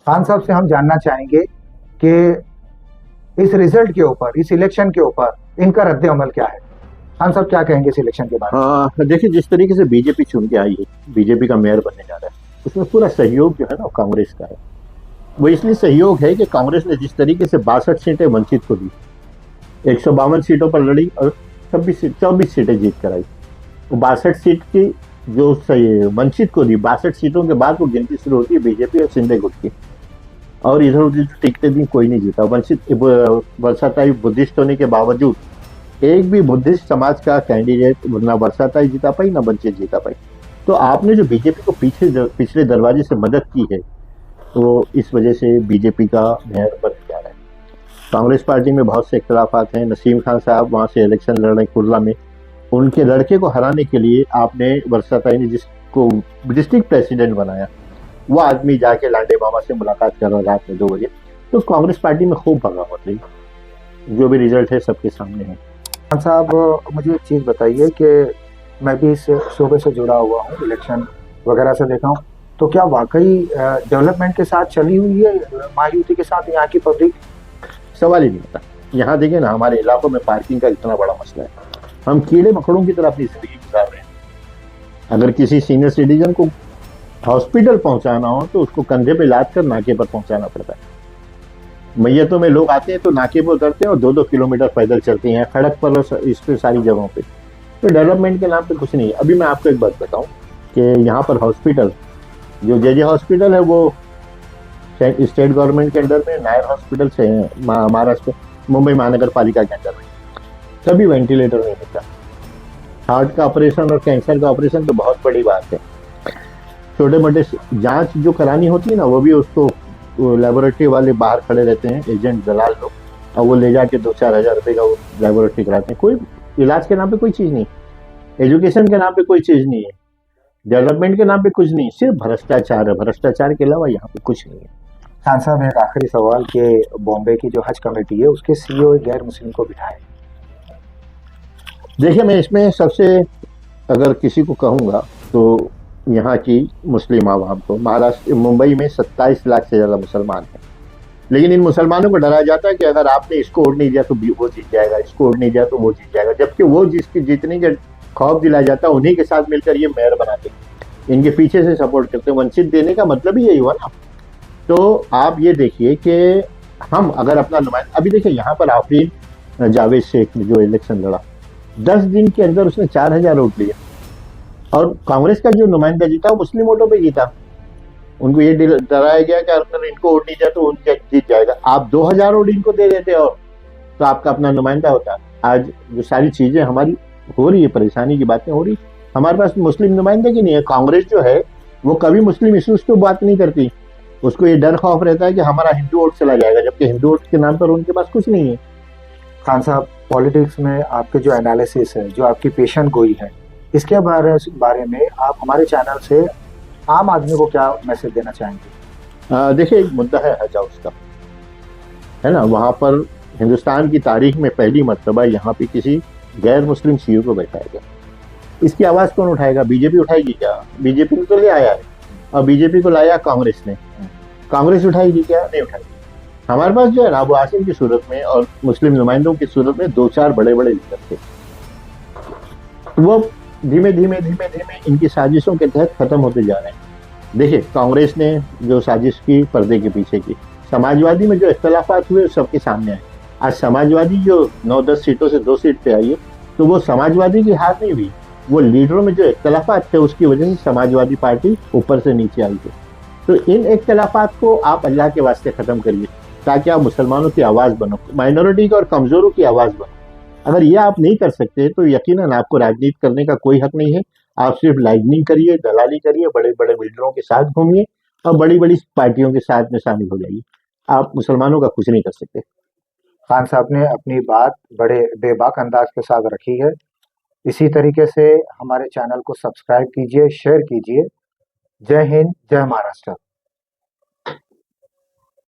खान साहब से हम जानना चाहेंगे कि इस रिजल्ट के ऊपर, इस इलेक्शन के ऊपर इनका रद्द अमल क्या है। खान साहब क्या कहेंगे इस इलेक्शन के बारे में? देखिए, जिस तरीके से बीजेपी चुन के आई है, बीजेपी का मेयर बनने जा रहा है, उसमें पूरा सहयोग जो है ना कांग्रेस का है। वो इसलिए सहयोग है कि कांग्रेस ने जिस तरीके से 62 सीटें वंचित को दी, 152 सीटों पर लड़ी और 24 सीटें जीत कर आई। वो 62 सीट की जो वंचित को दी, 62 सीटों के बाद वो गिनती शुरू होती है बीजेपी और शिंदे गुट की। और इधर उधर टिकटें दी, कोई नहीं जीता। वंचित वर्षाताई बुद्धिस्ट होने के बावजूद एक भी बुद्धिस्ट समाज का कैंडिडेट ना वर्षाताई जीता पाई, ना वंचित जीता पाई। तो आपने जो बीजेपी को पिछले दरवाजे से मदद की है, तो इस वजह से बीजेपी का मेयर बन जा रहा है। कांग्रेस पार्टी में बहुत से इख्तलाफात हैं। नसीम खान साहब वहां से इलेक्शन लड़ रहे कुर्ला में, उनके लड़के को हराने के लिए आपने वर्षाताई ने जिसको डिस्ट्रिक्ट प्रेसिडेंट बनाया, वो आदमी जाके लांडे मामा से मुलाकात कर रहा रात में 2 बजे। तो कांग्रेस पार्टी में खूब बगावत रही। जो भी रिजल्ट है सबके सामने है। खान साहब, मुझे एक चीज़ बताइए कि मैं भी इस शोबे से जुड़ा हुआ हूँ, इलेक्शन वगैरह से देखा हूँ, तो क्या वाकई डेवलपमेंट के साथ चली हुई है महायुति के साथ यहाँ की पब्लिक? सवाल ही नहीं होता। यहाँ देखिए ना, हमारे इलाकों में पार्किंग का इतना बड़ा मसला है। हम कीड़े मकड़ों की तरह अपनी जिंदगी गुजार रहे हैं। अगर किसी सीनियर सिटीजन को हॉस्पिटल पहुंचाना हो तो उसको कंधे पे लाद कर नाके पर पहुंचाना पड़ता है। मैयतों में लोग आते हैं तो नाके पर उतरते हैं और 2-2 किलोमीटर पैदल चलते हैं, सड़क पर और इस पे सारी जगहों पे। तो डेवलपमेंट के नाम पे कुछ नहीं है। अभी मैं आपको एक बात बताऊं कि यहाँ पर हॉस्पिटल, जो जे हॉस्पिटल है, वो स्टेट गवर्नमेंट के अंडर में, नायर हॉस्पिटल से महाराष्ट्र मुंबई महानगर पालिका के अंडर में, कभी वेंटिलेटर नहीं मिलता। हार्ट का ऑपरेशन और कैंसर का ऑपरेशन तो बहुत बड़ी बात है। छोटे मोटे जांच जो करानी होती है ना, वो भी उसको लेबोरेटरी वाले बाहर खड़े रहते हैं, एजेंट दलाल लोग, और वो ले जाके 2-4 हज़ार रुपए का वो लेबोरेटरी कराते हैं। कोई इलाज के नाम पे कोई चीज नहीं, एजुकेशन के नाम पे कोई चीज नहीं है, डेवलपमेंट के नाम पे कुछ नहीं, सिर्फ भ्रष्टाचार है। भ्रष्टाचार के अलावा यहाँ पे कुछ नहीं है। खान साहब, एक आखिरी सवाल कि बॉम्बे की जो हज कमेटी है उसके सीईओ गैर मुस्लिम को बिठाए। देखिए, मैं इसमें सबसे अगर किसी को कहूँगा तो यहाँ की मुस्लिम आवाम को, महाराष्ट्र मुंबई में 27 लाख से ज़्यादा मुसलमान हैं, लेकिन इन मुसलमानों को डराया जाता है कि अगर आपने इसको वोट नहीं दिया तो वो जीत जाएगा, इसको वोट नहीं दिया तो वो जीत जाएगा। जबकि वो जिसकी जीतने के खौफ दिलाया जाता है, उन्हीं के साथ मिलकर ये मेयर बनाते हैं, इनके पीछे से सपोर्ट करते हैं। वंचित देने का मतलब ही यही हुआ ना। तो आप ये देखिए कि हम अगर अपना नुमाइंदा, अभी देखिए यहाँ पर आफरीन जावेद शेख ने जो इलेक्शन लड़ा, 10 दिन के अंदर उसने 4000 वोट लिए, और कांग्रेस का जो नुमाइंदा जीता वो मुस्लिम वोटों पे जीता। उनको ये डराया गया कि अगर इनको वोट नहीं दिया तो उनका जीत जाएगा। आप 2000 वोट इनको दे देते और तो आपका अपना नुमाइंदा होता। आज जो सारी चीजें हमारी हो रही है, परेशानी की बातें हो रही, हमारे पास मुस्लिम नुमाइंदे की नहीं है। कांग्रेस जो है वो कभी मुस्लिम इश्यूज पे बात नहीं करती। उसको ये डर खौफ रहता है कि हमारा हिंदू वोट चला जाएगा, जबकि हिंदू वोट के नाम पर उनके पास कुछ नहीं है। खान साहब, पॉलिटिक्स में आपके जो एनालिसिस है, जो आपकी पेशन गोई है, इसके बारे में आप हमारे चैनल से आम आदमी को क्या मैसेज देना चाहेंगे? देखिए, एक मुद्दा है हज हाउस का, है ना। वहां पर हिंदुस्तान की तारीख में पहली मर्तबा यहाँ पे किसी गैर मुस्लिम सीईओ को बैठाया गया। इसकी आवाज कौन उठाएगा? बीजेपी उठाएगी क्या? बीजेपी को तो ले आया है, और बीजेपी को लाया कांग्रेस ने। कांग्रेस उठाएगी क्या? नहीं उठाएगी। हमारे पास जो है ना, अबू आसिम की सूरत में और मुस्लिम नुमाइंदों की सूरत में 2-4 बड़े बड़े लीडर थे। वो धीमे धीमे इनकी साजिशों के तहत खत्म होते जा रहे हैं। देखिए, कांग्रेस ने जो साजिश की पर्दे के पीछे की, समाजवादी में जो इख्तलाफात हुए सबके सामने आए। आज समाजवादी जो 9-10 सीटों से 2 सीट पे आई है, तो वो समाजवादी की हार नहीं हुई, वो लीडरों में जो इख्तलाफात थे उसकी वजह से समाजवादी पार्टी ऊपर से नीचे आई थी। तो इन इख्तलाफात को आप अल्लाह के वास्ते खत्म करिए, ताकि आप मुसलमानों की आवाज बनो, माइनॉरिटी की और कमजोरों की आवाज बनो। अगर ये आप नहीं कर सकते तो यकीनन आपको राजनीति करने का कोई हक नहीं है। आप सिर्फ लाइजनिंग करिए, दलाली करिए, बड़े बड़े लीडरों के साथ घूमिए और बड़ी बड़ी पार्टियों के साथ में शामिल हो जाइए। आप मुसलमानों का कुछ नहीं कर सकते। खान साहब ने अपनी बात बड़े बेबाक अंदाज के साथ रखी है। इसी तरीके से हमारे चैनल को सब्सक्राइब कीजिए, शेयर कीजिए। जय हिंद, जय महाराष्ट्र।